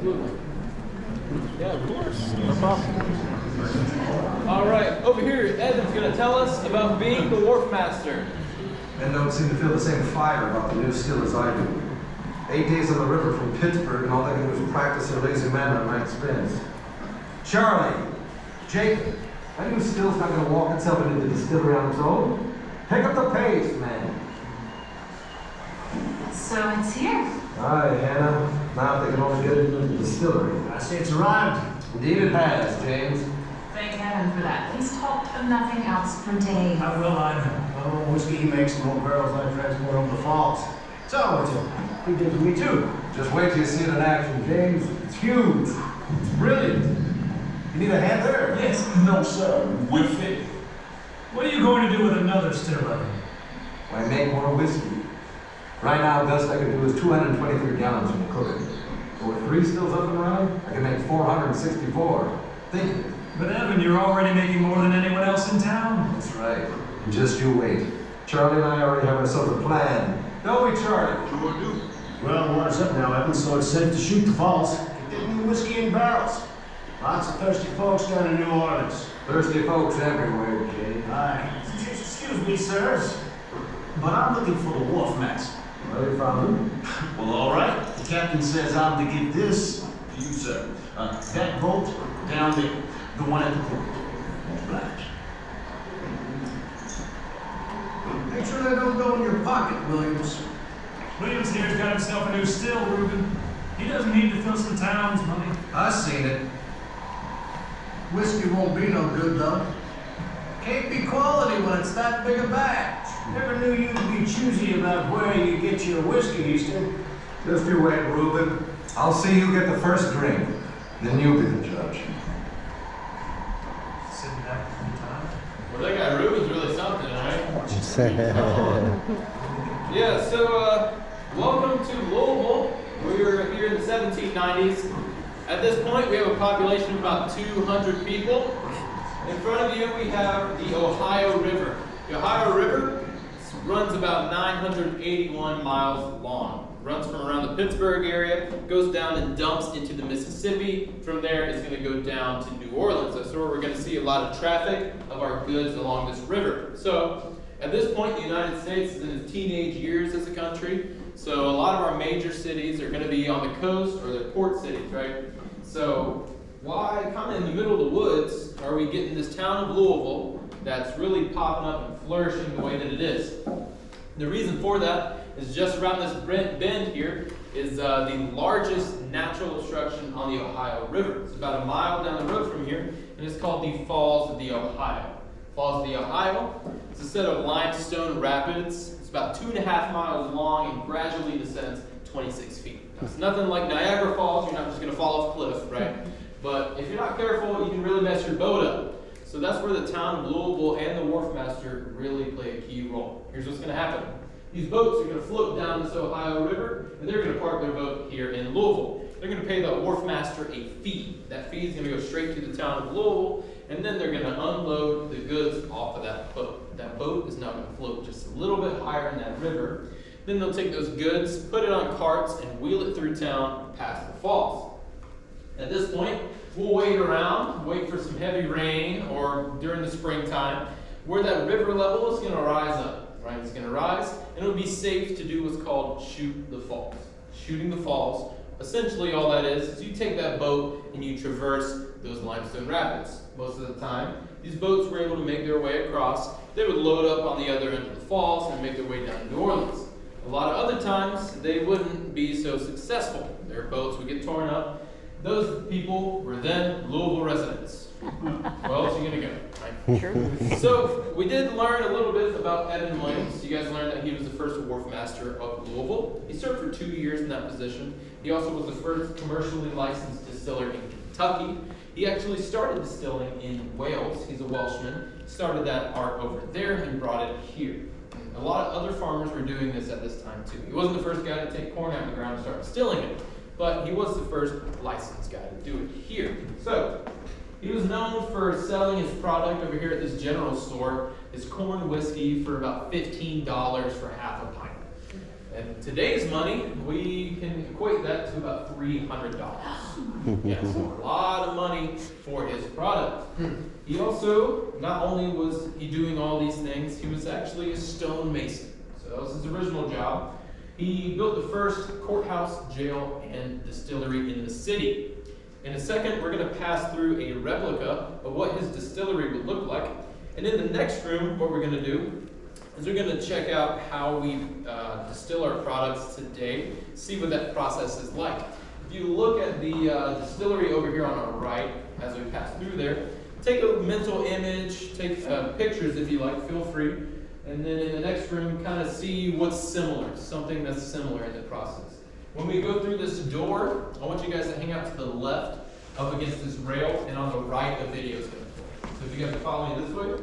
absolutely. Yeah, of course. No problem. All right, over here, Evan's going to tell us about being the wharf master. Men don't seem to feel the same fire about the new still as I do. 8 days on the river from Pittsburgh, and all they can do is practice their lazy man at my expense. Charlie, Jacob, that new still's not going to walk itself into the distillery on its own. Pick up the pace, man. So it's here. Aye, Hannah. Now if they can only get it into the distillery. I say it's arrived. Indeed it has, James. Thank heaven for that. He's talked of nothing else for days. How will I know? Oh, whiskey he makes more barrels I transport over the falls. So it's a big deal to me too. Just wait till you see it in action, James. It's huge. It's brilliant. You need a hand there? Yes. No, sir. With it. What are you going to do with another stiller? Why, make more whiskey. Right now, best I can do is 223 gallons from the cooking. But with 3 stills up and running, I can make 464. Think of it. But Evan, you're already making more than anyone else in town. That's right. And just you wait. Charlie and I already have ourselves a plan. Don't we, Charlie? Sure do. Well, water's up now, Evan, so it's safe to shoot the falls. Get that new whiskey in barrels. Lots of thirsty folks down in New Orleans. Thirsty folks everywhere, Jay. Aye. Excuse me, sirs, but I'm looking for the wharf master. Well, you found him? Well, all right. The captain says I'm to give this to you, sir. That boat down there, the one at the port. Obliged. Make sure they don't go in your pocket, Williams. Williams here's got himself a new still, Reuben. He doesn't need to fill some town's money. I seen it. Whiskey won't be no good, though. Can't be quality when it's that big a batch. Never knew you'd be choosy about where you get your whiskey, Easton. Just you wait, Reuben. I'll see you get the first drink. Then you be the judge. Sitting back a few times. Well, that guy Ruben's really something, right? Yeah, so welcome to Louisville. We were here in the 1790s. At this point, we have a population of about 200 people. In front of you, we have the Ohio River. The Ohio River runs about 981 miles long. Runs from around the Pittsburgh area, goes down and dumps into the Mississippi. From there, it's going to go down to New Orleans. That's where we're going to see a lot of traffic of our goods along this river. So, at this point, the United States is in its teenage years as a country. So, a lot of our major cities are going to be on the coast or they're port cities, right? So, why, kind of in the middle of the woods, are we getting this town of Louisville that's really popping up and flourishing the way that it is? The reason for that is just around this bend here is the largest natural obstruction on the Ohio River. It's about a mile down the road from here, and it's called the Falls of the Ohio. Falls of the Ohio, it's a set of limestone rapids. It's about 2.5 miles long and gradually descends 26 feet. Now, it's nothing like Niagara Falls. You're not just going to fall off a cliff, right? But if you're not careful, you can really mess your boat up. So that's where the town of Louisville and the wharf master really play a key role. Here's what's going to happen. These boats are going to float down this Ohio River, and they're going to park their boat here in Louisville. They're going to pay the wharf master a fee. That fee is going to go straight to the town of Louisville, and then they're going to unload the goods off of that boat. That boat is now going to float just a little bit higher in that river. Then they'll take those goods, put it on carts, and wheel it through town past the falls. At this point, we'll wait around, wait for some heavy rain, or during the springtime, where that river level is going to rise up. Right, it's going to rise, and it would be safe to do what's called shoot the falls. Shooting the falls, essentially all that is you take that boat and you traverse those limestone rapids. Most of the time, these boats were able to make their way across. They would load up on the other end of the falls and make their way down to New Orleans. A lot of other times, they wouldn't be so successful. Their boats would get torn up. Those people were then Louisville residents. Where else are you going to go? Right? Sure. So we did learn a little bit about Evan Williams. You guys learned that he was the first wharf master of Louisville. He served for 2 years in that position. He also was the first commercially licensed distiller in Kentucky. He actually started distilling in Wales. He's a Welshman. Started that art over there and brought it here. And a lot of other farmers were doing this at this time too. He wasn't the first guy to take corn out of the ground and start distilling it, but he was the first licensed guy to do it here. So he was known for selling his product over here at this general store, his corn whiskey, for about $15 for half a pint. And today's money, we can equate that to about $300. Yeah, so a lot of money for his product. He also, not only was he doing all these things, he was actually a stonemason. So that was his original job. He built the first courthouse, jail, and distillery in the city. In a second, we're going to pass through a replica of what his distillery would look like. And in the next room, what we're going to do is we're going to check out how we distill our products today, see what that process is like. If you look at the distillery over here on our right, as we pass through there, take a mental image, take pictures if you like, feel free. And then in the next room, kind of see what's similar, something that's similar in the process. When we go through this door, I want you guys to hang out to the left, up against this rail, and on the right, the video is going to play. So if you guys follow me this way.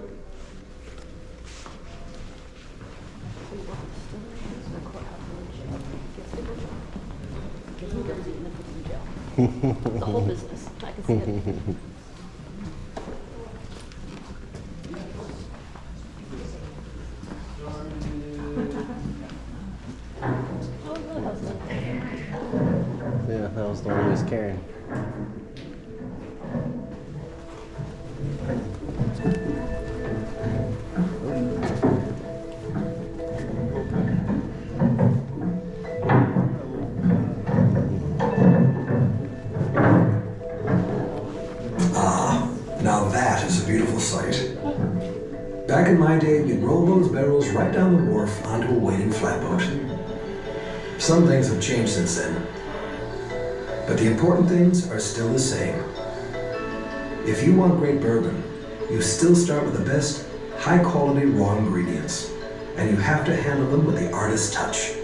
The whole business. I can see it. Yeah, that was the one he was carrying. Now that is a beautiful sight. Back in my day, you'd roll those barrels right down the wharf onto a waiting flatboat. Some things have changed since then, but the important things are still the same. If you want great bourbon, you still start with the best, high-quality raw ingredients, and you have to handle them with the artist's touch.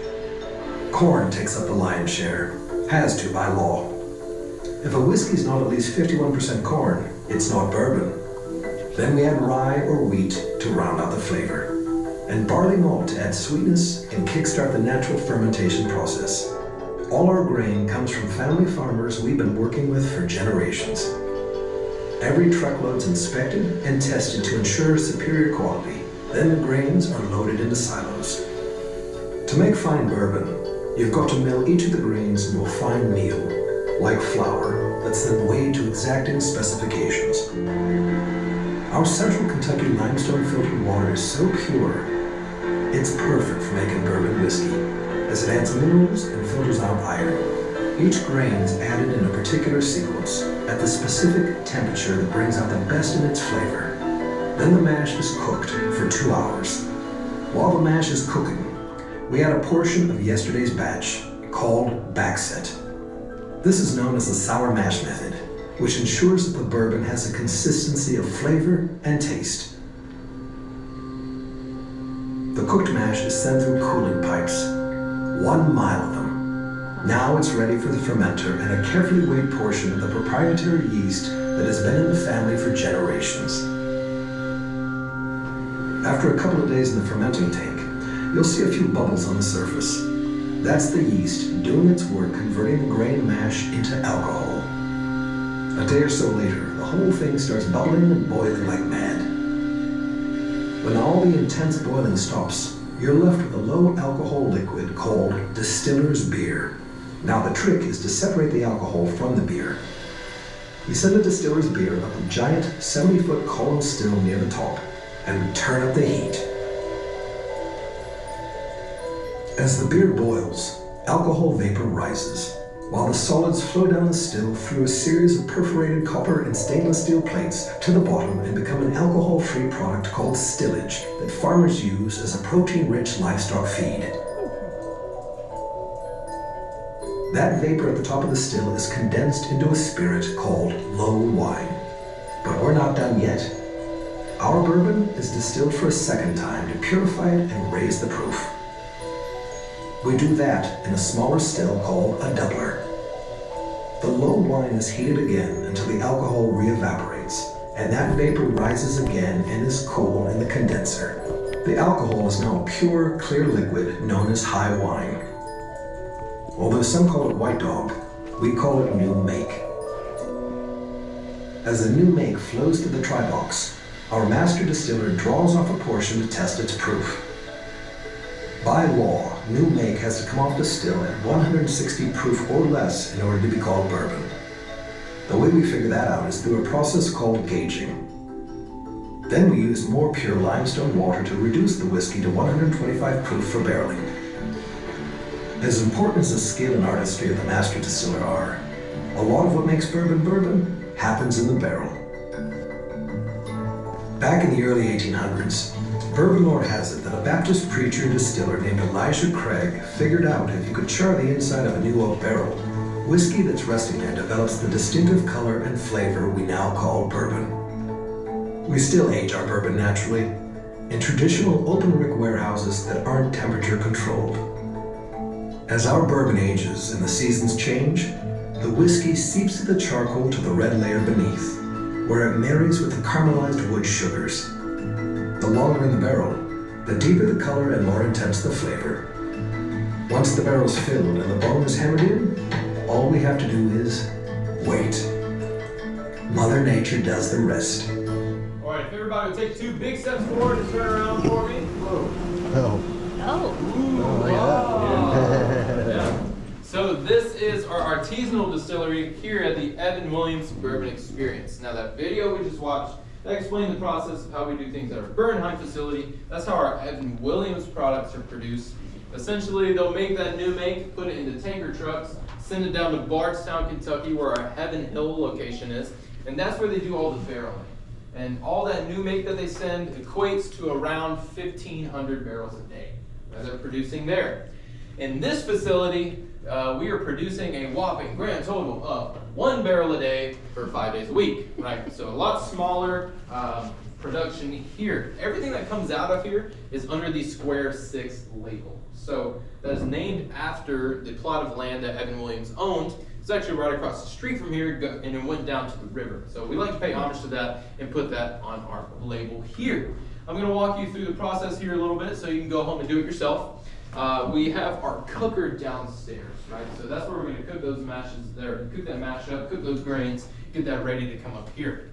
Corn takes up the lion's share, has to by law. If a whiskey's not at least 51% corn, it's not bourbon. Then we add rye or wheat to round out the flavor, and barley malt to add sweetness and kickstart the natural fermentation process. All our grain comes from family farmers we've been working with for generations. Every truckload's inspected and tested to ensure superior quality. Then the grains are loaded into silos. To make fine bourbon, you've got to mill each of the grains into a fine meal, like flour, that's then weighed to exacting specifications. Our central Kentucky limestone filtered water is so pure, it's perfect for making bourbon whiskey, as it adds minerals and filters out iron. Each grain is added in a particular sequence, at the specific temperature that brings out the best in its flavor. Then the mash is cooked for 2 hours. While the mash is cooking, we add a portion of yesterday's batch, called backset. This is known as the sour mash method, which ensures that the bourbon has a consistency of flavor and taste. The cooked mash is sent through cooling pipes, 1 mile of them. Now it's ready for the fermenter and a carefully weighed portion of the proprietary yeast that has been in the family for generations. After a couple of days in the fermenting tank, you'll see a few bubbles on the surface. That's the yeast doing its work converting the grain mash into alcohol. A day or so later, the whole thing starts bubbling and boiling like mad. When all the intense boiling stops, you're left with a low alcohol liquid called distiller's beer. Now the trick is to separate the alcohol from the beer. You send the distiller's beer up a giant 70-foot column still near the top, and turn up the heat. As the beer boils, alcohol vapor rises, while the solids flow down the still through a series of perforated copper and stainless steel plates to the bottom and become an alcohol-free product called stillage that farmers use as a protein-rich livestock feed. That vapor at the top of the still is condensed into a spirit called low wine. But we're not done yet. Our bourbon is distilled for a second time to purify it and raise the proof. We do that in a smaller still called a doubler. The low wine is heated again until the alcohol re-evaporates, and that vapor rises again and is cool in the condenser. The alcohol is now a pure, clear liquid known as high wine. Although some call it white dog, we call it new make. As the new make flows to the try box, our master distiller draws off a portion to test its proof. By law, new make has to come off the still at 160 proof or less in order to be called bourbon. The way we figure that out is through a process called gauging. Then we use more pure limestone water to reduce the whiskey to 125 proof for barreling. As important as the skill and artistry of the master distiller are, a lot of what makes bourbon bourbon happens in the barrel. Back in the early 1800s, bourbon lore has it that a Baptist preacher and distiller named Elisha Craig figured out if you could char the inside of a new oak barrel, whiskey that's resting there develops the distinctive color and flavor we now call bourbon. We still age our bourbon naturally, in traditional open rick warehouses that aren't temperature controlled. As our bourbon ages and the seasons change, the whiskey seeps through the charcoal to the red layer beneath, where it marries with the caramelized wood sugars. The longer in the barrel, the deeper the color and more intense the flavor. Once the barrel's filled and the bone is hammered in, all we have to do is wait. Mother Nature does the rest. All right, if everybody would take 2 big steps forward and turn around for me. Whoa. Oh. Oh, Ooh, look at that. yeah. So this is our artisanal distillery here at the Evan Williams Bourbon Experience. Now that video we just watched, that explained the process of how we do things at our Bernheim facility. That's how our Evan Williams products are produced. Essentially, they'll make that new make, put it into tanker trucks, send it down to Bardstown, Kentucky, where our Heaven Hill location is, and that's where they do all the barreling. And all that new make that they send equates to around 1,500 barrels a day that they're producing there. In this facility, we are producing a whopping grand total of 1 barrel a day for 5 days a week, right? So a lot smaller production here. Everything that comes out of here is under the Square 6 label. So that is named after the plot of land that Evan Williams owned. It's actually right across the street from here, and it went down to the river. So we like to pay homage to that and put that on our label here. I'm going to walk you through the process here a little bit so you can go home and do it yourself. We have our cooker downstairs, right? So that's where we're going to cook those mashes there, cook that mash up, cook those grains, get that ready to come up here.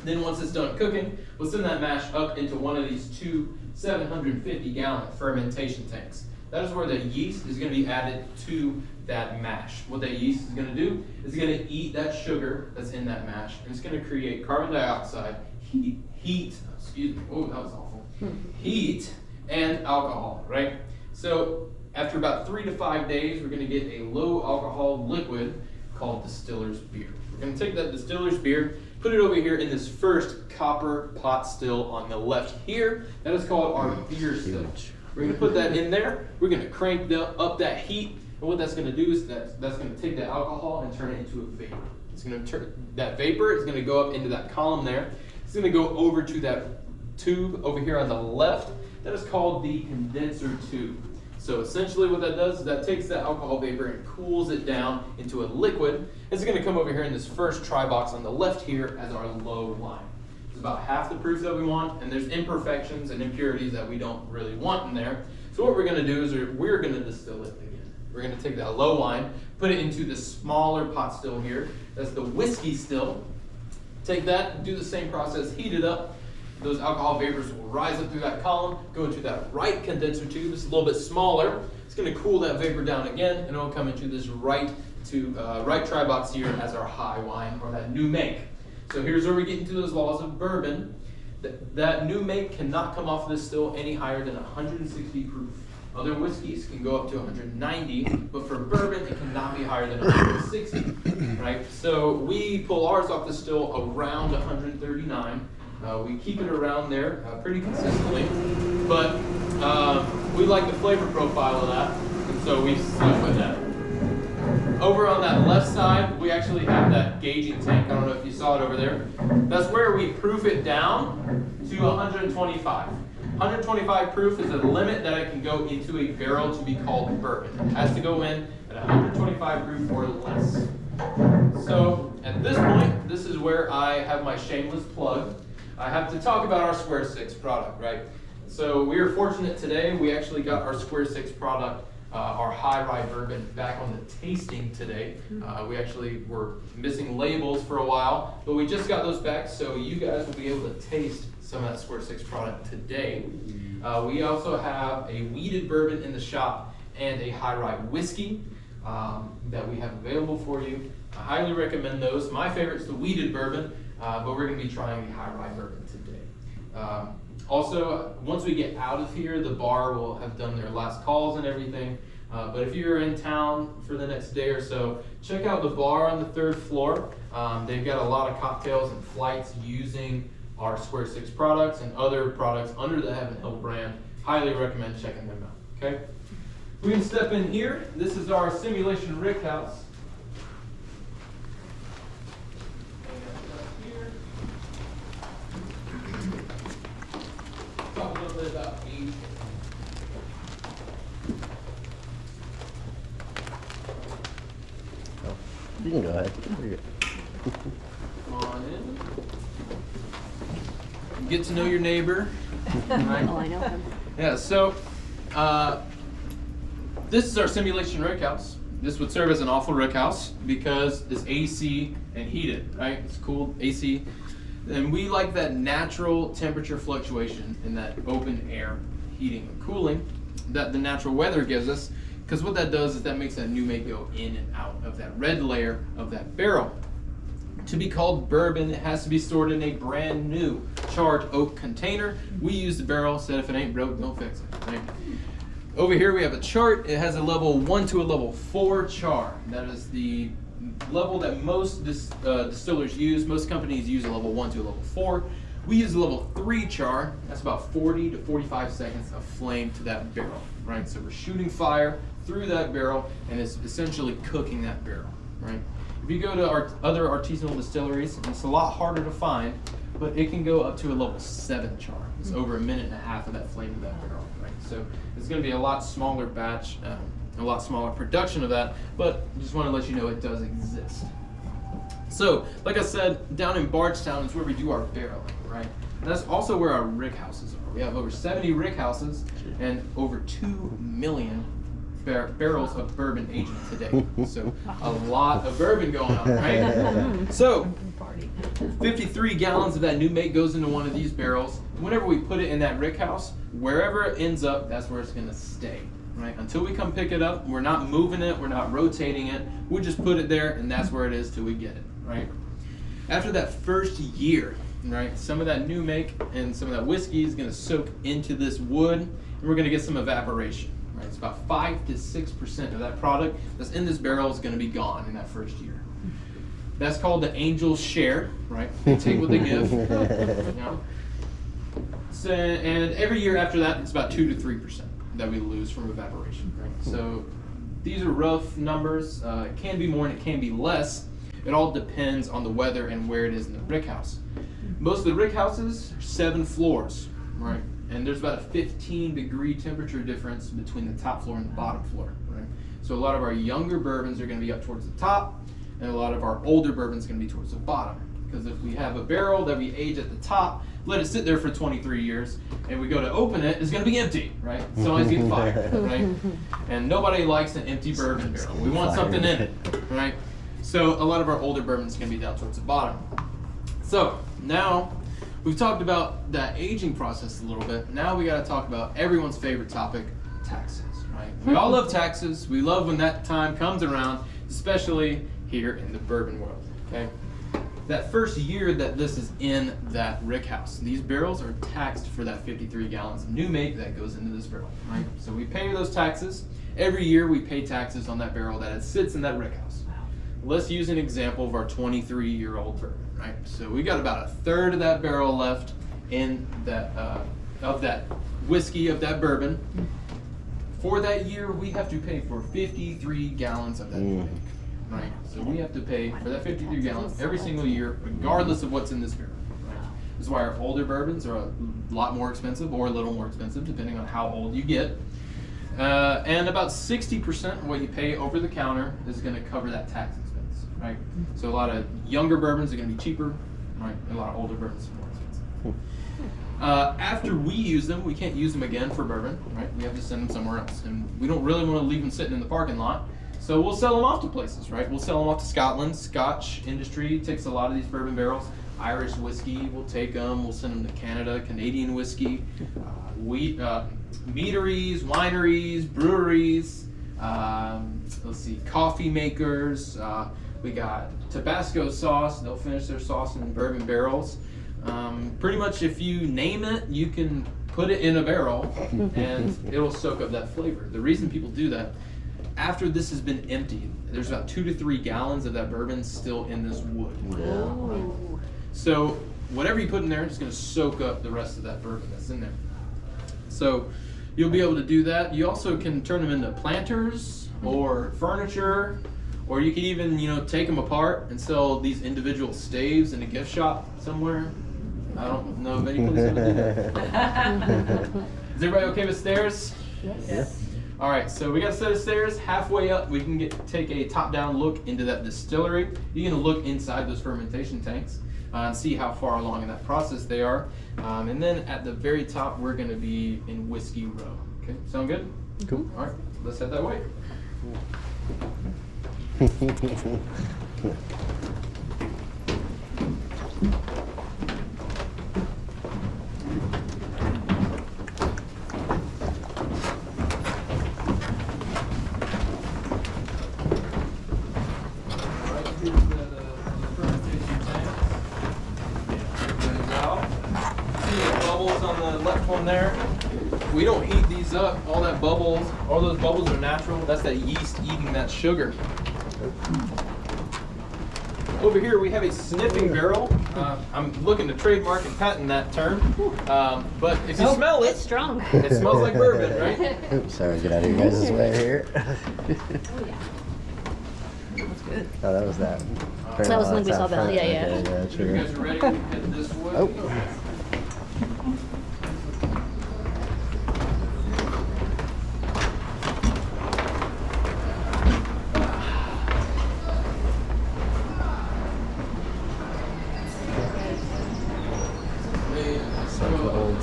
Then once it's done cooking, we'll send that mash up into one of these 2 750-gallon fermentation tanks. That is where the yeast is going to be added to that mash. What that yeast is going to do is going to eat that sugar that's in that mash, and it's going to create carbon dioxide, heat, oh, that was awful, heat and alcohol, right? So after about 3 to 5 days, we're going to get a low alcohol liquid called distiller's beer. We're going to take that distiller's beer, put it over here in this first copper pot still on the left here. That is called our beer still. We're going to put that in there. We're going to crank up that heat, and what that's going to do is that's going to take the alcohol and turn it into a vapor. It's going to turn that vapor is going to go up into that column there. It's going to go over to that tube over here on the left. That is called the condenser tube. So essentially what that does is that takes that alcohol vapor and cools it down into a liquid. It's going to come over here in this first try box on the left here as our low line. It's about half the proof that we want, and there's imperfections and impurities that we don't really want in there. So what we're going to do is we're going to distill it again. We're going to take that low line, put it into the smaller pot still here. That's the whiskey still. Take that, do the same process, heat it up. Those alcohol vapors will rise up through that column, go into that right condenser tube. This is a little bit smaller. It's going to cool that vapor down again, and it'll come into this right try box here as our high wine, or that new make. So here's where we get into those laws of bourbon. That new make cannot come off of this still any higher than 160 proof. Other whiskeys can go up to 190, but for bourbon, it cannot be higher than 160, right? So we pull ours off the still around 139. We keep it around there pretty consistently, but we like the flavor profile of that, and so we stuck with that. Over on that left side, we actually have that gauging tank. I don't know if you saw it over there. That's where we proof it down to 125. 125 proof is a limit that it can go into a barrel to be called bourbon. It has to go in at 125 proof or less. So at this point, this is where I have my shameless plug. I have to talk about our Square 6 product, right? So we are fortunate today. We actually got our Square 6 product, our high rye bourbon, back on the tasting today. We actually were missing labels for a while, but we just got those back, so you guys will be able to taste some of that Square 6 product today. We also have a wheated bourbon in the shop, and a high rye whiskey that we have available for you. I highly recommend those. My favorite is the wheated bourbon, but we're going to be trying the high rye bourbon today. Also, once we get out of here, the bar will have done their last calls and everything. But if you're in town for the next day or so, check out the bar on the 3rd floor. They've got a lot of cocktails and flights using our Square Six products and other products under the Heaven Hill brand. Highly recommend checking them out, okay? We can step in here. This is our simulation rick house. Talk a little bit about aging. You can go ahead. You're good. Come on in. Get to know your neighbor. Right? Oh, I know him. Yeah, so this is our simulation rick house. This would serve as an awful rick house because it's AC and heated, right? It's cool, AC. And we like that natural temperature fluctuation in that open air heating and cooling that the natural weather gives us, because what that does is that makes that new mate go in and out of that red layer of that barrel. To be called bourbon, it has to be stored in a brand new charred oak container. We use the barrel, said if it ain't broke, don't fix it, right? Over here we have a chart. It has a level 1 to a level 4 char. That is the level that most distillers use. Most companies use a level 1 to a level 4. We use a level 3 char. That's about 40 to 45 seconds of flame to that barrel, right? So we're shooting fire through that barrel and it's essentially cooking that barrel, right? If you go to our other artisanal distilleries, it's a lot harder to find, but it can go up to a level 7 char. It's over 1.5 minutes of that flame to that barrel, right? So it's going to be a lot smaller batch, a lot smaller production of that, but just want to let you know it does exist. So, like I said, down in Bardstown is where we do our barreling, right? And that's also where our rick houses are. We have over 70 rick houses and over 2 million barrels of bourbon aging today. So a lot of bourbon going on, right? So 53 gallons of that new make goes into one of these barrels. Whenever we put it in that rick house, wherever it ends up, that's where it's gonna stay, right? Until we come pick it up, we're not moving it, we're not rotating it, we just put it there and that's where it is till we get it, right? After that first year, right, some of that new make and some of that whiskey is gonna soak into this wood and we're gonna get some evaporation. Right, it's about 5 to 6% of that product that's in this barrel is going to be gone in that first year. That's called the angel's share, right? They take what they give. You know? So, and every year after that, it's about 2 to 3% that we lose from evaporation, right? So these are rough numbers. It can be more and it can be less. It all depends on the weather and where it is in the rick house. Most of the rick houses are 7 floors, right? And there's about a 15-degree temperature difference between the top floor and the bottom floor, right? So a lot of our younger bourbons are going to be up towards the top, and a lot of our older bourbons are going to be towards the bottom. Because if we have a barrel that we age at the top, let it sit there for 23 years, and we go to open it, it's going to be empty, right? Someone's getting fired, right? And nobody likes an empty bourbon barrel. We want something in it, right? So a lot of our older bourbons are going to be down towards the bottom. So now we've talked about that aging process a little bit. Now we got to talk about everyone's favorite topic, taxes, right? We all love taxes. We love when that time comes around, especially here in the bourbon world, okay? That first year that this is in that rick house, these barrels are taxed for that 53 gallons of new make that goes into this barrel, right? So we pay those taxes. Every year we pay taxes on that barrel that it sits in that rick house. Let's use an example of our 23-year-old bourbon, right? So we got about 1/3 of that barrel left in that of that whiskey, of that bourbon. For that year, we have to pay for 53 gallons of that new make, right? So we have to pay for that 53 gallons every single year, regardless of what's in this barrel, right? This is why our older bourbons are a lot more expensive or a little more expensive, depending on how old you get. And about 60% of what you pay over the counter is going to cover that tax expense, right? So a lot of younger bourbons are going to be cheaper, right? And a lot of older bourbons are more expensive. After we use them, we can't use them again for bourbon, right? We have to send them somewhere else. And we don't really want to leave them sitting in the parking lot. So we'll sell them off to places, right? We'll sell them off to Scotland. Scotch industry takes a lot of these bourbon barrels. Irish whiskey, we'll take them. We'll send them to Canada. Canadian whiskey. meaderies, wineries, breweries, let's see, coffee makers. We got Tabasco sauce. They'll finish their sauce in bourbon barrels. Pretty much if you name it, you can put it in a barrel and it'll soak up that flavor. The reason people do that, after this has been emptied, there's about 2 to 3 gallons of that bourbon still in this wood. Oh. So whatever you put in there is going to soak up the rest of that bourbon that's in there. So you'll be able to do that. You also can turn them into planters or furniture, or you can even, take them apart and sell these individual staves in a gift shop somewhere. I don't know of any place that would do that. Is everybody okay with stairs? Yes. All right, so we got a set of stairs. Halfway up, we can take a top-down look into that distillery. You can look inside those fermentation tanks and see how far along in that process they are. And then at the very top, we're going to be in Whiskey Row. Okay, sound good? Cool. All right, let's head that way. There. We don't heat these up. All those bubbles are natural. That's that yeast eating that sugar. Over here we have a sniffing barrel. I'm looking to trademark and patent that term. But if you smell It's it, strong. it smells like bourbon, right? Oops, sorry, get out of your guys' way here. That's good. Oh, that was that. That was when we saw that. Yeah, yeah. Okay, yeah, If you true. guys are ready, we can head this way. Oh.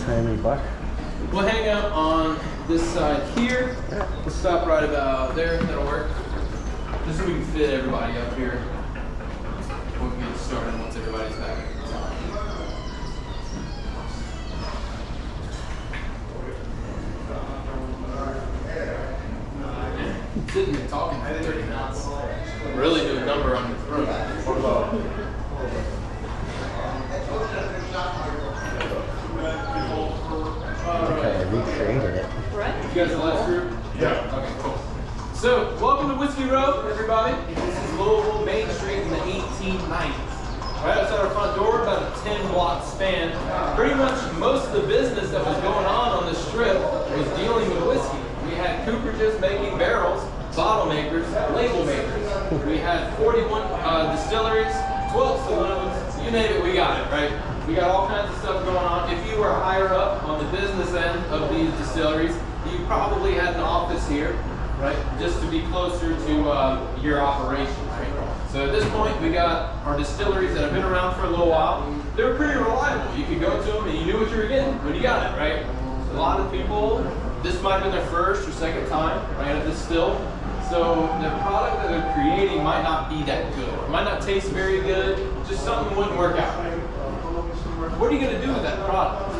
Timey buck. We'll hang out on this side here. We'll stop right about there. That'll work. Just so we can fit everybody up here. We'll get started once everybody's back. Sitting and talking for 30 minutes. Really do a number on your throat. I recreated it. Right? You guys the last group? Yeah. Okay, cool. So, welcome to Whiskey Row, everybody. This is Louisville Main Street in the 1890s. Right outside our front door, about a 10-block span. Pretty much most of the business that was going on the strip was dealing with whiskey. We had cooperages making barrels, bottle makers, label makers. We had 41 distilleries, 12 saloons, you name it, we got it, right? We got all kinds of stuff going on. If you were higher up on the business end of these distilleries, you probably had an office here, right? Just to be closer to your operations, right? So at this point, we got our distilleries that have been around for a little while. They were pretty reliable. You could go to them and you knew what you were getting when you got it, right? A lot of people, this might have been their first or second time, right, at this still. So the product that they're creating might not be that good. It might not taste very good. Just something wouldn't work out right. What are you going to do with that product?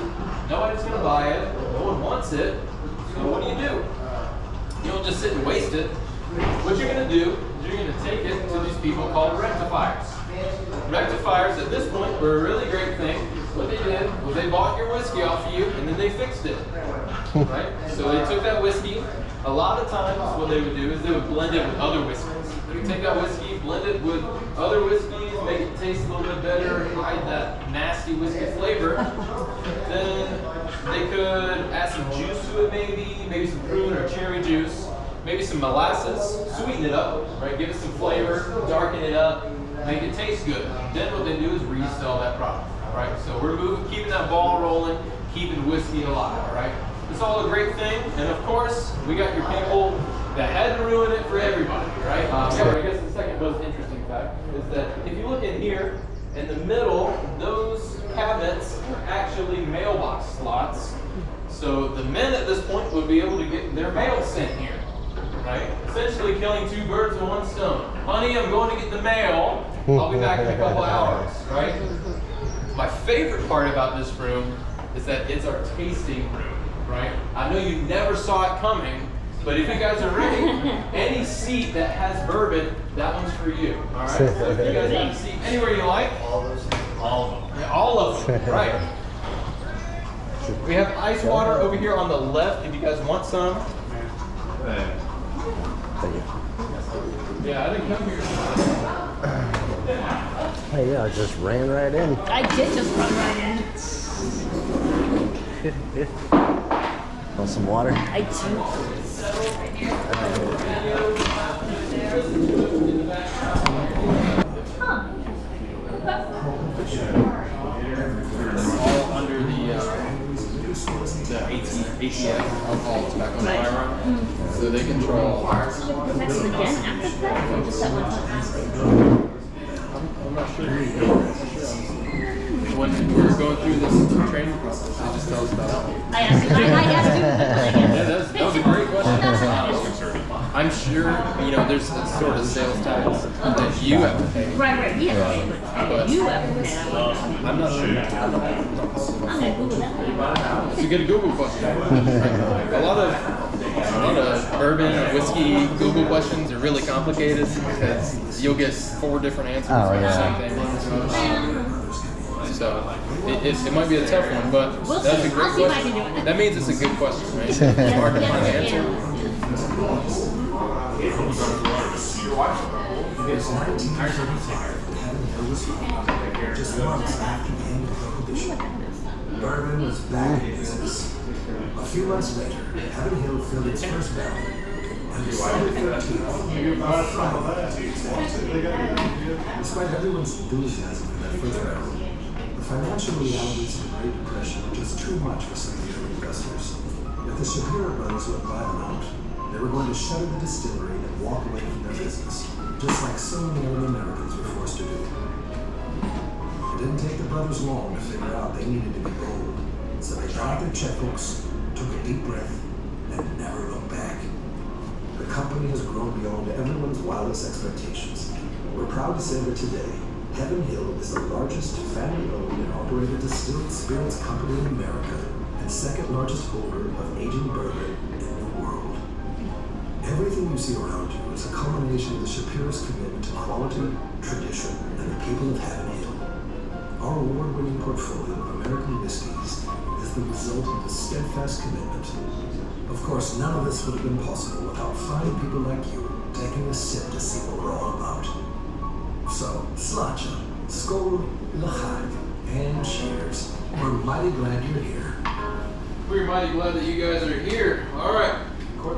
Nobody's going to buy it. No one wants it. So what do? You don't just sit and waste it. What you're going to do is you're going to take it to these people called rectifiers. Rectifiers at this point were a really great thing. What they did was they bought your whiskey off of you and then they fixed it. Right? So they took that whiskey. A lot of times what they would do is they would blend it with other whiskeys. They would take that whiskey, blend it with other whiskeys, make it taste a little bit better, hide that nasty whiskey flavor. Then they could add some juice to it maybe some prune or cherry juice, maybe some molasses, sweeten it up, right? Give it some flavor, darken it up, make it taste good. Then what they do is resell that product, right? So we're keeping that ball rolling, keeping whiskey alive, right? It's all a great thing, and of course, we got your people that had to ruin it for everybody, right? I guess the second most interesting fact is that if you look in here, in the middle, those cabinets are actually mailbox slots. So the men at this point would be able to get their mail sent here, right? Essentially killing 2 birds with 1 stone. Honey, I'm going to get the mail. I'll be back in a couple hours, right? My favorite part about this room is that it's our tasting room. right? I know you never saw it coming, but if you guys are ready, any seat that has bourbon, that one's for you. All right. So if you guys have a seat anywhere you like, All of them. yeah, all of them, right? We have ice water over here on the left if you guys want some. Thank you. Yeah, I didn't come here. Hey, yeah, I just ran right in. I did just run right in. Want some water? I do. Huh. All under the ATF, alcohol, tobacco, and firearm. So they control. Did you have to go back again after that? Or just that one time? I'm not sure. When we were going through this training process, they just tell us about it. I asked you. I asked you. Yeah, that was a great question. I'm sure, you know, there's a sort of sales tax that you have to pay. Right, yeah. But You have to pay. I'm not sure. I'm gonna Google that. It's a good Google question. A lot of bourbon and whiskey Google questions are really complicated because you'll get 4 different answers Oh, for the yeah. same thing. So it might be a tough one, but We'll that's see. a great I'll see if I question. can do it. That means it's a good question, right? It's hard to find the answer. It's 1975. It was just months after the end of Prohibition. Bourbon was back in business. A few months later, Heaven Hill filled its first barrel. And December 13th, despite everyone's enthusiasm for that first barrel, the financial realities of the Great Depression were just too much for some of the early investors. If the Shapiro brothers would buy them out, they were going to shutter the distillery and walk away from their business, just like so many early Americans were forced to do. It didn't take the brothers long to figure out they needed to be bold, so they dropped their checkbooks, took a deep breath, and never looked back. The company has grown beyond everyone's wildest expectations. We're proud to say that today, Heaven Hill is the largest family-owned and operated distilled spirits company in America and second largest holder of aging bourbon in the world. Everything you see around you is a culmination of the Shapiro's commitment to quality, tradition, and the people of Heaven Hill. Our award-winning portfolio of American whiskeys is the result of the steadfast commitment. Of course, none of this would have been possible without fine people like you taking a sip to see what we're all about. So, Slacha, Skol, L'chaim, and cheers. We're mighty glad you're here. We're mighty glad that you guys are here. All right.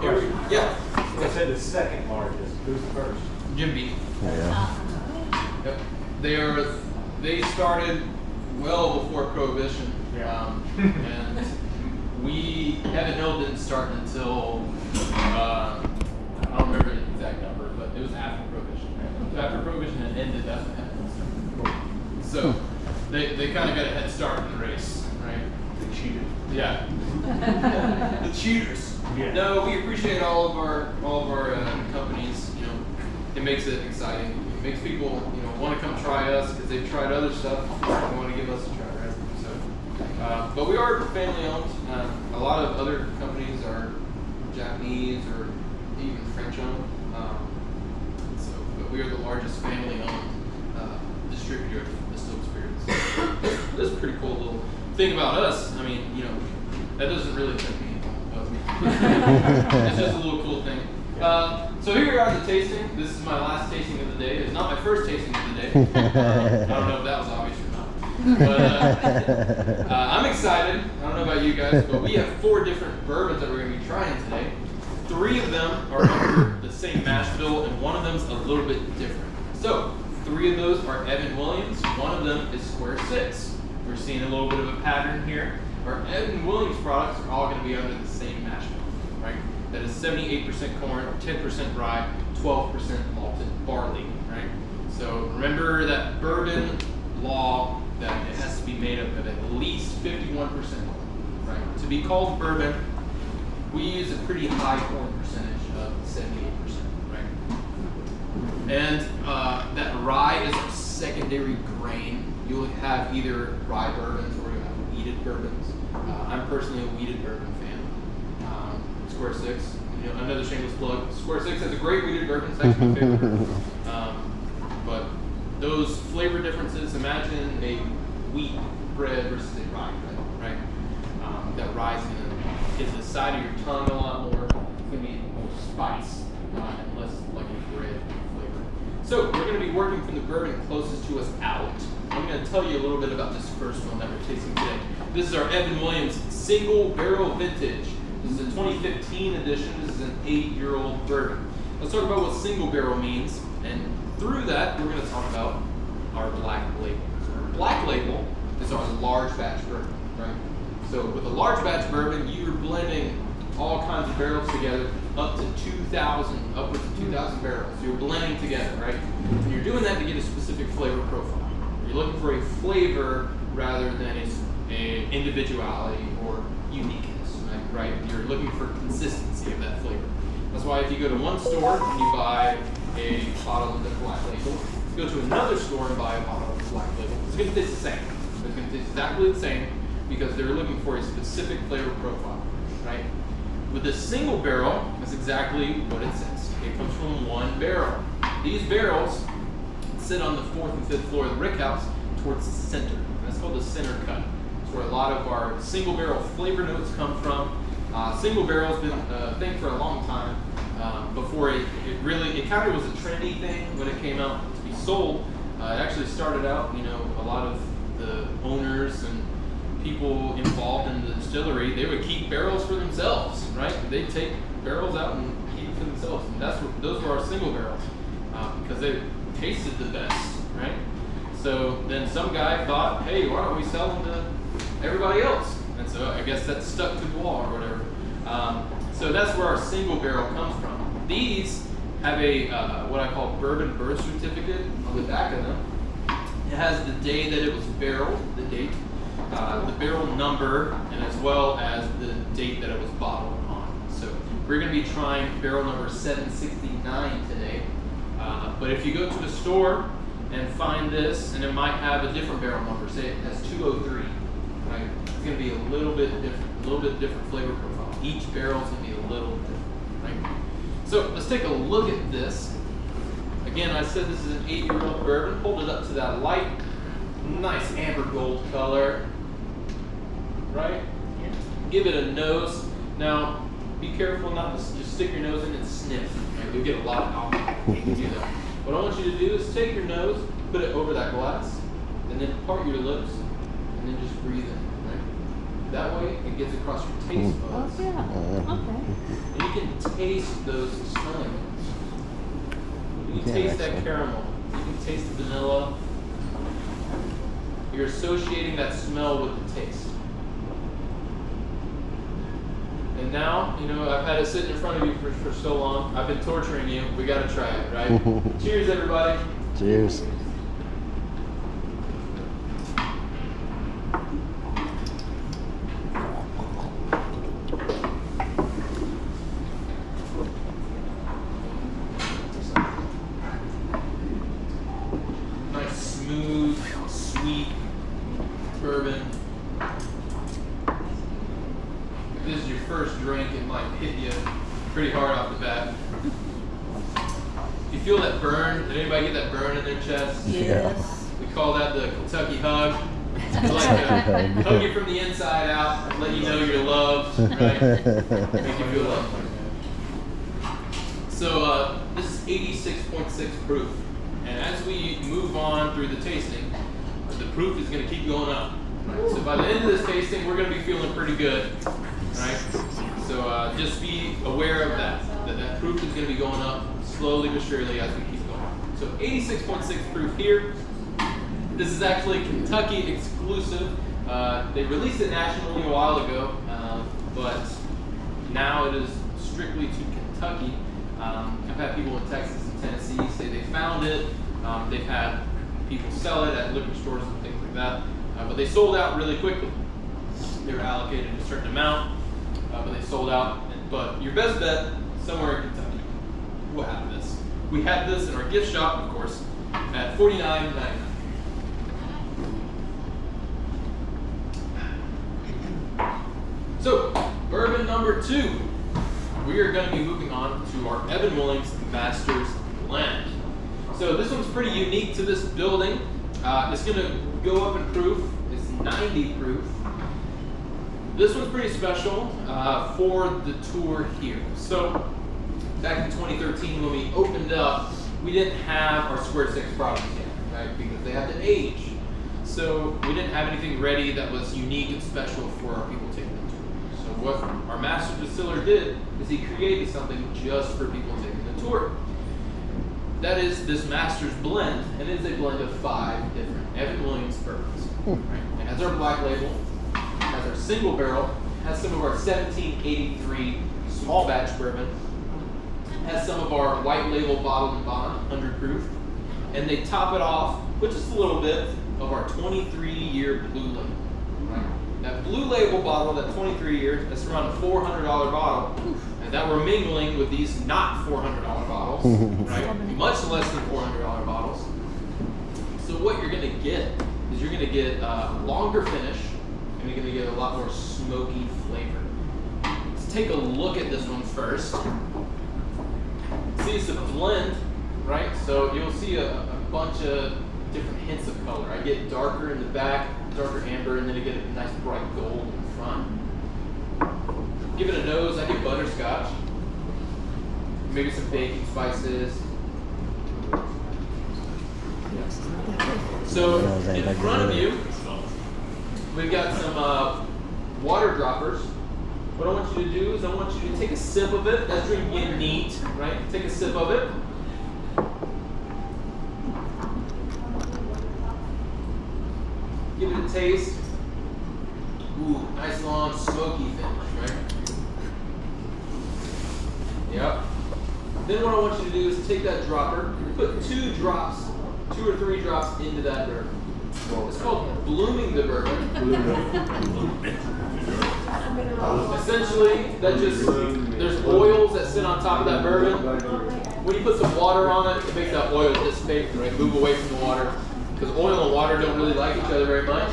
Here we, yeah. They said the second largest. Who's the first? Jim Beam. Yeah. Yep. They started well before Prohibition. Yeah. And Heaven Hill didn't start until I don't remember the exact number, but it was after Prohibition. After Prohibition had ended, that's when Heaven Hill started. So they kind of got a head start in the race, right? They cheated. Yeah. The cheaters. Yeah. No, we appreciate all of our companies. You know, it makes it exciting. It makes people want to come try us because they've tried other stuff. They want to give us a try, right? So, but we are family owned. A lot of other companies are Japanese or even French owned. But we are the largest family owned distributor of distilled spirits. This is a pretty cool little thing about us. I mean, that doesn't really affect me. It's just a little cool thing. So here we are at the tasting. This is my last tasting of the day. It's not my first tasting of the day. I don't know if that was obvious or not. But I'm excited. I don't know about you guys, but we have 4 different bourbons that we're going to be trying today. 3 of them are under the same mash bill, and one of them is a little bit different. So 3 of those are Evan Williams. One of them is Square 6. We're seeing a little bit of a pattern here. Our Evan Williams products are all going to be under the same mash bill, right? That is 78% corn, 10% rye, 12% malted barley, right? So remember that bourbon law that it has to be made up of at least 51% corn, right? To be called bourbon, we use a pretty high corn percentage of 78%, right? And that rye is a secondary grain. You'll have either rye bourbons or you'll have wheated bourbons. I'm personally a wheated bourbon fan. Square Six. You know, another shameless plug. Square Six has a great wheated bourbon. It's actually my favorite. But those flavor differences. Imagine a wheat bread versus a rye bread, right? That rye is gonna get the side of your tongue a lot more. It's gonna be more spice and less like a bread flavor. So we're gonna be working from the bourbon closest to us out. I'm gonna tell you a little bit about this first one that we're tasting today. This is our Evan Williams Single Barrel Vintage. This is a 2015 edition. This is an 8-year-old bourbon. Let's talk about what single barrel means, and through that, we're going to talk about our black label. So our black label is our large batch bourbon, right? So with a large batch bourbon, you're blending all kinds of barrels together, up to 2,000, upwards of 2,000 barrels. So you're blending together, right? And you're doing that to get a specific flavor profile. You're looking for a flavor rather than a individuality or uniqueness. Right? You're looking for consistency of that flavor. That's why if you go to one store and you buy a bottle of the black label, you go to another store and buy a bottle of the black label, it's going to taste the same. It's going to taste exactly the same because they're looking for a specific flavor profile, right? With this single barrel, that's exactly what it says. It comes from one barrel. These barrels sit on the 4th and 5th floor of the rick house towards the center. That's called the center cut. It's where a lot of our single barrel flavor notes come from. Single barrel's been a thing for a long time. Before it kind of was a trendy thing when it came out to be sold. It actually started out, you know, a lot of the owners and people involved in the distillery, they would keep barrels for themselves, right? They'd take barrels out and keep it for themselves. And those were our single barrels because they tasted the best, right? So then some guy thought, hey, why don't we sell them to everybody else? And so I guess that stuck to the wall or whatever. So that's where our single barrel comes from. These have a what I call bourbon birth certificate on the back of them. It has the day that it was barreled, the date, the barrel number, and as well as the date that it was bottled on. So we're going to be trying barrel number 769 today. But if you go to the store and find this, and it might have a different barrel number, say it has 203, right? It's going to be a little bit different flavor profile. Each barrel is going to be a little different, right? So let's take a look at this. Again, I said this is an 8-year-old bourbon. Hold it up to that light. Nice amber gold color, right? Give it a nose. Now, be careful not to just stick your nose in and sniff. Right? You'll get a lot of alcohol when you do that. What I want you to do is take your nose, put it over that glass, and then part your lips, and then just breathe in. That way, it gets across your taste buds. Oh, yeah. Okay. And you can taste those smelling notes. You can taste that caramel. You can taste the vanilla. You're associating that smell with the taste. And now, you know, I've had it sitting in front of you for so long. I've been torturing you. We got to try it, right? Cheers, everybody. Cheers. Smooth, sweet bourbon. If this is your first drink, it might hit you pretty hard off the bat. You feel that burn? Did anybody get that burn in their chest? Yes. We call that the Kentucky hug. It's like a hug you from the inside out, let you know you're loved, right? Make you feel loved. So this is 86.6 proof. And as we move on through the tasting, the proof is going to keep going up. Right? So by the end of this tasting, we're going to be feeling pretty good. Right? So just be aware of that proof is going to be going up slowly but surely as we keep going. So 86.6 proof here. This is actually Kentucky exclusive. They released it nationally a while ago, but now it is strictly to Kentucky. I've had people in Texas and Tennessee say they found it. They've had people sell it at liquor stores and things like that. But they sold out really quickly. They were allocated a certain amount, but they sold out. But your best bet, somewhere in Kentucky, we'll have this. We had this in our gift shop, of course, at $49.99. So, bourbon number 2. we are going to be moving on to our Evan Williams Masters Blend. So this one's pretty unique to this building. It's going to go up in proof. It's 90 proof. This one's pretty special for the tour here. So back in 2013 when we opened up, we didn't have our Square 6 products yet, right? Because they had to age. So we didn't have anything ready that was unique and special for our people taking the tour. So what our master distiller did is he created something just for people taking the tour. That is this Master's Blend, and it is a blend of 5 different Evan Williams bourbons. Right? It has our black label, it has our single barrel, it has some of our 1783 small batch bourbon, it has some of our white label bottled and bond, 100 proof, and they top it off with just a little bit of our 23-year blue label. Right? That blue label bottle, that 23 years, that's around a $400 bottle, and that we're mingling with these not $400 bottles, right? Much less than $400 bottles. So what you're going to get is you're going to get longer finish, and you're going to get a lot more smoky flavor. Let's take a look at this one first. See, it's a blend, right? So you'll see a bunch of different hints of color. I get darker in the back, darker amber, and then I get a nice bright gold in front. Give it a nose, I get butterscotch. Maybe some baking spices. So in front of you, we've got some water droppers. What I want you to do is I want you to take a sip of it. That's drinking neat, right? Take a sip of it. Give it a taste. Ooh, nice long smoky finish, right? Yep. Then what I want you to do is take that dropper, put 2 or 3 drops into that bourbon. It's called blooming the bourbon. Essentially, that just, there's oils that sit on top of that bourbon. When you put some water on it, it makes that oil dissipate, right? Move away from the water. Because oil and water don't really like each other very much.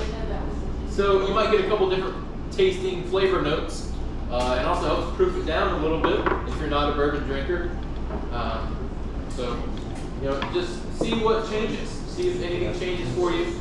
So you might get a couple different tasting flavor notes. It also helps proof it down a little bit if you're not a bourbon drinker. So, you know, just see what changes. See if anything changes for you.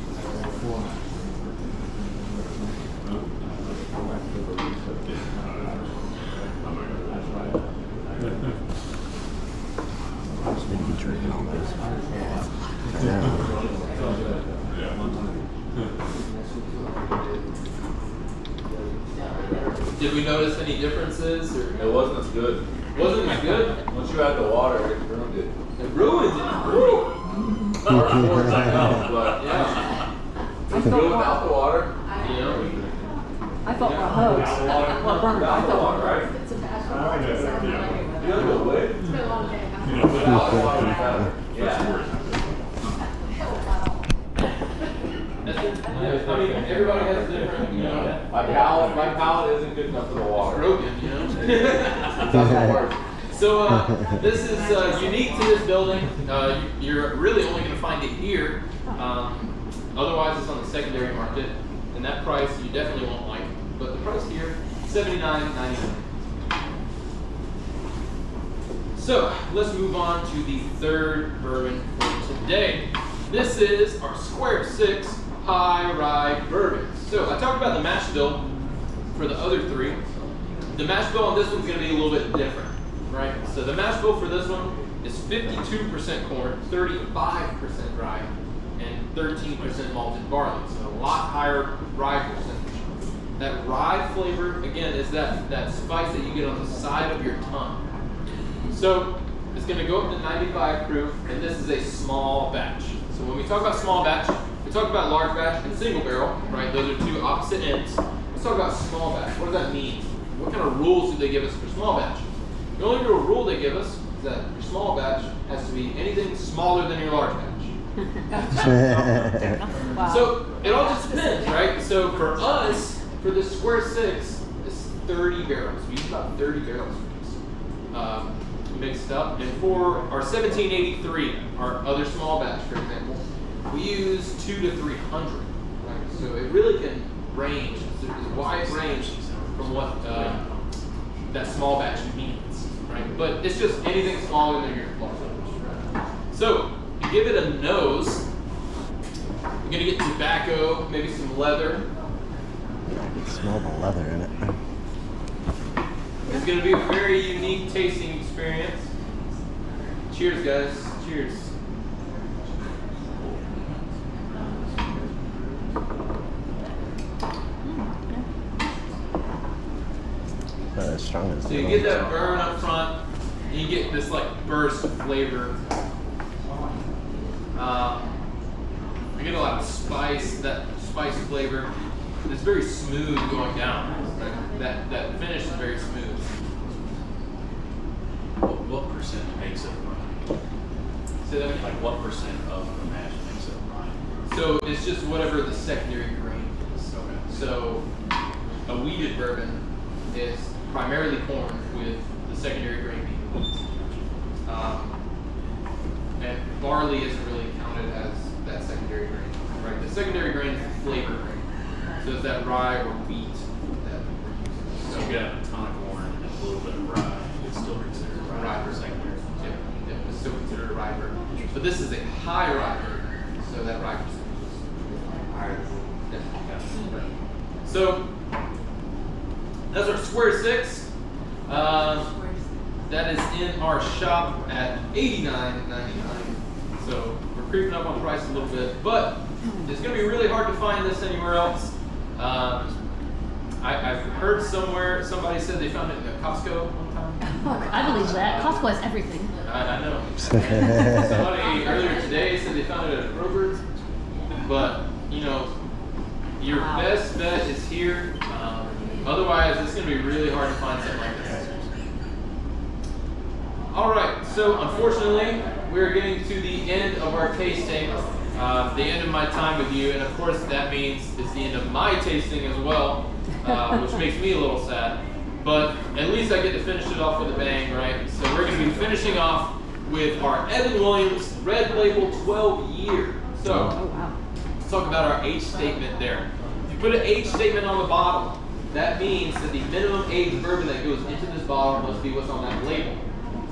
Did we notice any differences? Or? It wasn't as good. Wasn't as good? Once you add the water, it ruined it. It ruins it. But yeah. It's good without the water. Yeah. I thought my hose. Well, burned. I Without the water, thought. right? You have to wait. Without the water, it's better. Yeah. I mean, everybody has different, you know. My palate isn't good enough for the water. Broken, you know. It doesn't work. So this is unique to this building. You're really only going to find it here. Otherwise, it's on the secondary market, and that price you definitely won't like. But the price here, $79.99. So let's move on to the third bourbon for today. This is our Square 6 High Rye Bourbon. So I talked about the mash bill for the other 3. The mash bill on this one's going to be a little bit different, right? So the mash bill for this one is 52% corn, 35% rye, and 13% malted barley. So a lot higher rye percentage. That rye flavor, again, is that spice that you get on the side of your tongue. So it's going to go up to 95 proof, and this is a small batch. So when we talk about small batch, we talk about large batch and single barrel, right? Those are 2 opposite ends. Let's talk about small batch. What does that mean? What kind of rules do they give us for small batch? The only real rule they give us is that your small batch has to be anything smaller than your large batch. Wow. So it all just depends, right? So for us, for the Square 6, it's 30 barrels. We use about 30 barrels for this. Mixed up. And for our 1783, our other small batch, for example, we use 200 to 300. Right? So it really can range. There's a wide range from what that small batch means. right? But it's just anything smaller than your applause numbers. So you give it a nose. You're gonna get tobacco, maybe some leather. I can smell the leather in it. It's gonna be a very unique tasting experience. Cheers, guys. Cheers. Not as strong as So the you other get that ones. burn up front, and you get this like burst of flavor. I get a lot of spice, that spice flavor. It's very smooth going down. Right? That finish is very smooth. What percent makes it rye? So, that, Like what percent of the mash makes it rye? so it's just whatever the secondary grain is. Okay. So a wheated bourbon is primarily corn with the secondary grain being wheat. And barley isn't really counted as that secondary grain, right? The secondary grain is the flavor grain. So it's that rye or wheat that we're using. So you could have a ton of corn and a little bit of rye. It's still considered rye. Rye for secondary. Yeah, it's still considered a rye bourbon. But this is a high rye bourbon, so that rye percentage is higher. Yeah. So that's our square six. That is in our shop at $89.99. So we're creeping up on price a little bit, but it's going to be really hard to find this anywhere else. I've heard somewhere somebody said they found it at Costco one time. I believe that. Costco has everything. I know. Somebody earlier today said they found it at Robert's, but you know, your best bet is here. Otherwise, it's going to be really hard to find something like this. All right, so unfortunately, we're getting to the end of our tasting, the end of my time with you, and of course that means it's the end of my tasting as well, which makes me a little sad. But at least I get to finish it off with a bang, right? So we're going to be finishing off with our Evan Williams Red Label 12 Year. So let's talk about our age statement there. If you put an age statement on the bottle, that means that the minimum age bourbon that goes into this bottle must be what's on that label.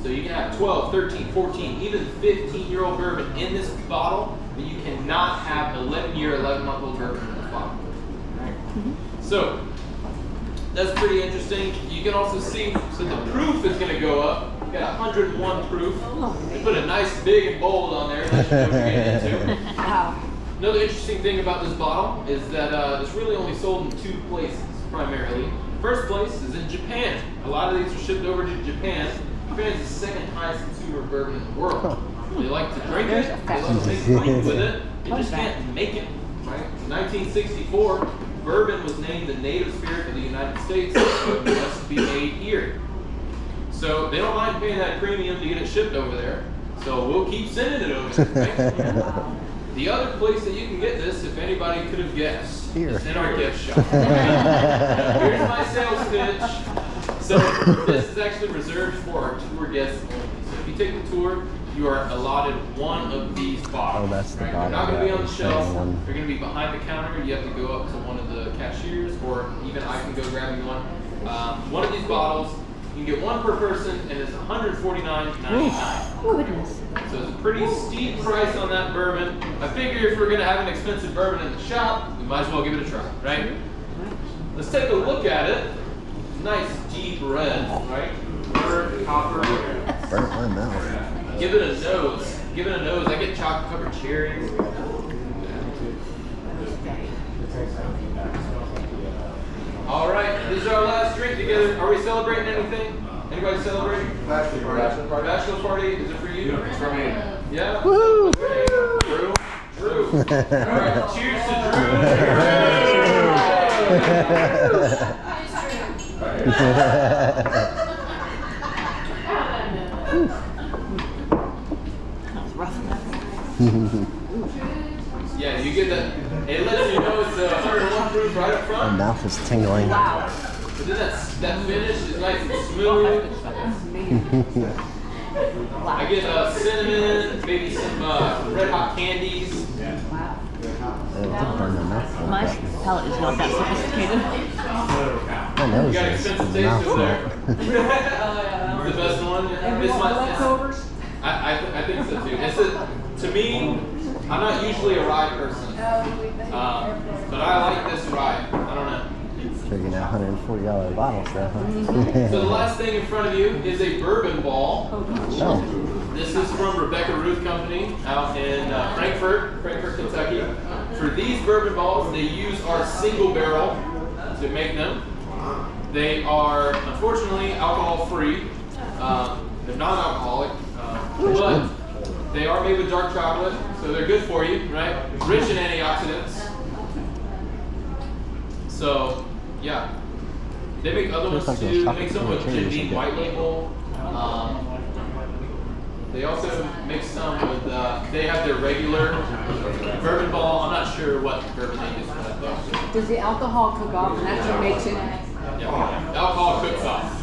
So you can have 12, 13, 14, even 15-year-old bourbon in this bottle, but you cannot have 11-year, 11-month-old bourbon in this bottle. Right? So that's pretty interesting. You can also see, so the proof is going to go up. We've got 101 proof. They put a nice big and bold on there. That's what we're getting into. Wow. Another interesting thing about this bottle is that it's really only sold in 2 places, primarily. First place is in Japan. A lot of these are shipped over to Japan. Japan is the second highest consumer of bourbon in the world. They like to drink it, they like to make drink with it, they just can't make it. Right? In 1964, bourbon was named the native spirit of the United States, so it must be made here. So they don't mind paying that premium to get it shipped over there, so we'll keep sending it over there. Right? The other place that you can get this, if anybody could have guessed, is in our gift shop. Here's my sales pitch. So this is actually reserved for our tour guests only. So if you take the tour, you are allotted one of these bottles. Oh, that's the right? bottle. They're not going to be on the that shelf. one. They're going to be behind the counter. You have to go up to one of the cashiers, or even I can go grab you one. One of these bottles, you can get one per person, and it's $149.99. Goodness. So it's a pretty steep price on that bourbon. I figure if we're going to have an expensive bourbon in the shop, we might as well give it a try, right? Let's take a look at it. Nice deep red, right? Burnt copper. Burnt my mouth. Give it a nose. Give it a nose. I get chocolate covered cherries. All right, this is our last drink together. Are we celebrating anything? Anybody celebrating? Bachelor party. Bachelor party. Is it for you? It's for me. Yeah. Woo! Drew. Drew. All right. Cheers to Drew. That was rough. Yeah, you get that. It lets you know it's 101 proof right up My front. mouth is tingling. Wow. But then that finish is nice and smooth. I get cinnamon, maybe some red hot candies. Wow. It did burn my mouth. My palate is not that sophisticated. My nose You got is. expensive My taste mouth's over there. not. the best one. I think so too. To me, I'm not usually a rye person, but I like this rye. I don't know. Drinking that $140 bottle stuff, huh? So the last thing in front of you is a bourbon ball. Oh. This is from Rebecca Ruth Company out in Frankfort, Kentucky. For these bourbon balls, they use our single barrel to make them. They are, unfortunately, alcohol-free. They're non-alcoholic, but they are made with dark chocolate, so they're good for you, right? Rich in antioxidants. So, yeah. They make other ones too. They make some with Jim Beam White Label. They also make some with, they have their regular bourbon ball. I'm not sure what bourbon they use for that though. Does the alcohol cook off and that's what makes it? Yeah, the alcohol cooks off.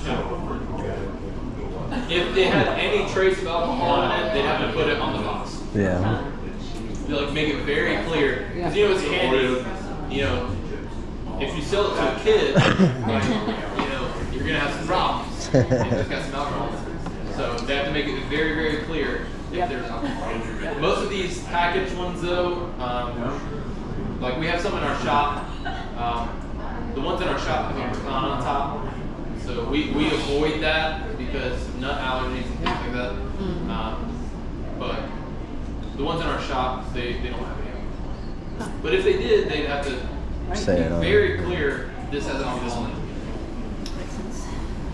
If they had any trace of alcohol in it, they'd have to put it on the box. Yeah. They like make it very clear. Because you know it's candy, you know, if you sell it to a kid, like, you know, you're gonna have some problems. It's got some alcohol. So they have to make it very, very clear if there's alcohol. Most of these packaged ones though, like we have some in our shop. The ones in our shop have a pecan on top. So we avoid that because of nut allergies and things like that. But the ones in our shop, they don't have any. But if they did, they'd have to Say it be very clear this has alcohol in it.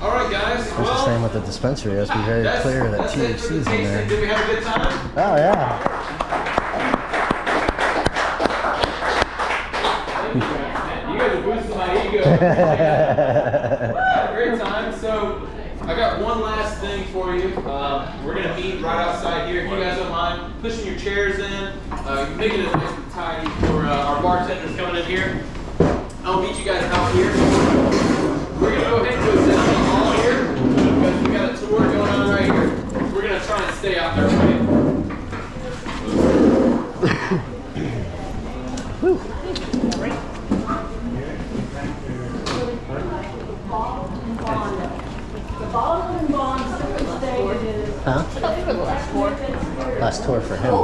All right, guys. It's the same with the dispensary. It has to be very clear that THC's in there. Did we have a good time? Oh, yeah. You guys are boosting my ego. Had a great time. So I got one last thing for you. We're going to meet right outside here. If you guys don't mind pushing your chairs in, making it nice and tidy for our bartenders coming in here. I'll meet you guys out here. We're going to go ahead and go sit down in the hall here because we got a tour going on right here. We're going to try and stay out there for you. Huh? Last tour for him.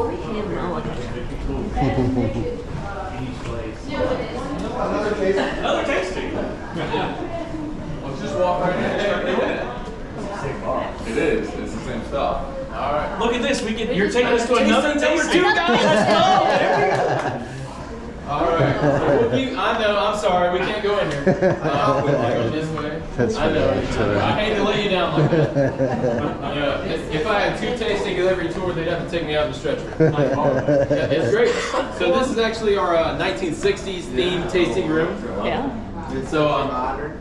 Another tasting. Let's just walk right in and start doing it. It is. It's the same stuff. All right. Look at this. You're taking us to another tasting. Let's go. All right. So I know. I'm sorry. We can't go in here. We'll go this way. That's I know. right. I hate to let you down like that. You know, if I had 2 tastings at every tour, they'd have to take me out in the stretcher. Yeah, it's great. So this is actually our 1960s themed tasting room. Yeah. And so,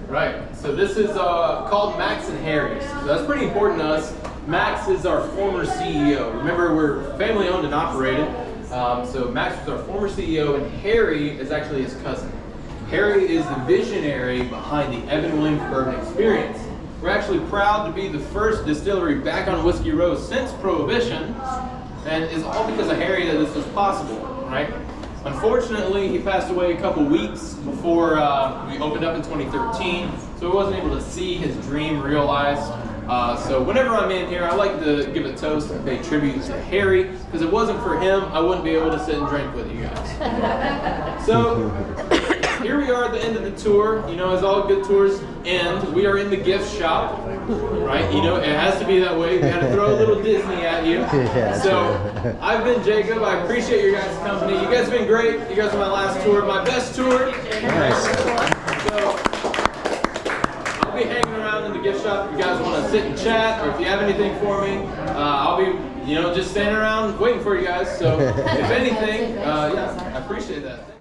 right. So this is called Max and Harry's. So that's pretty important to us. Max is our former CEO. Remember, we're family owned and operated. So Max was our former CEO, and Harry is actually his cousin. Harry is the visionary behind the Evan Williams Bourbon Experience. We're actually proud to be the first distillery back on Whiskey Row since Prohibition, and it's all because of Harry that this was possible, right? Unfortunately, he passed away a couple weeks before we opened up in 2013, so he wasn't able to see his dream realized. So whenever I'm in here, I like to give a toast and pay tribute to Harry, because if it wasn't for him, I wouldn't be able to sit and drink with you guys. So here we are at the end of the tour. You know, as all good tours end, we are in the gift shop, right? You know, it has to be that way. We got to throw a little Disney at you. Yeah, so I've been Jacob. I appreciate your guys' company. You guys have been great. You guys are my last tour, my best tour. Nice. So I'll be hanging around in the gift shop if you guys want to sit and chat, or if you have anything for me. I'll be, you know, just standing around waiting for you guys. So if anything, yeah, I appreciate that.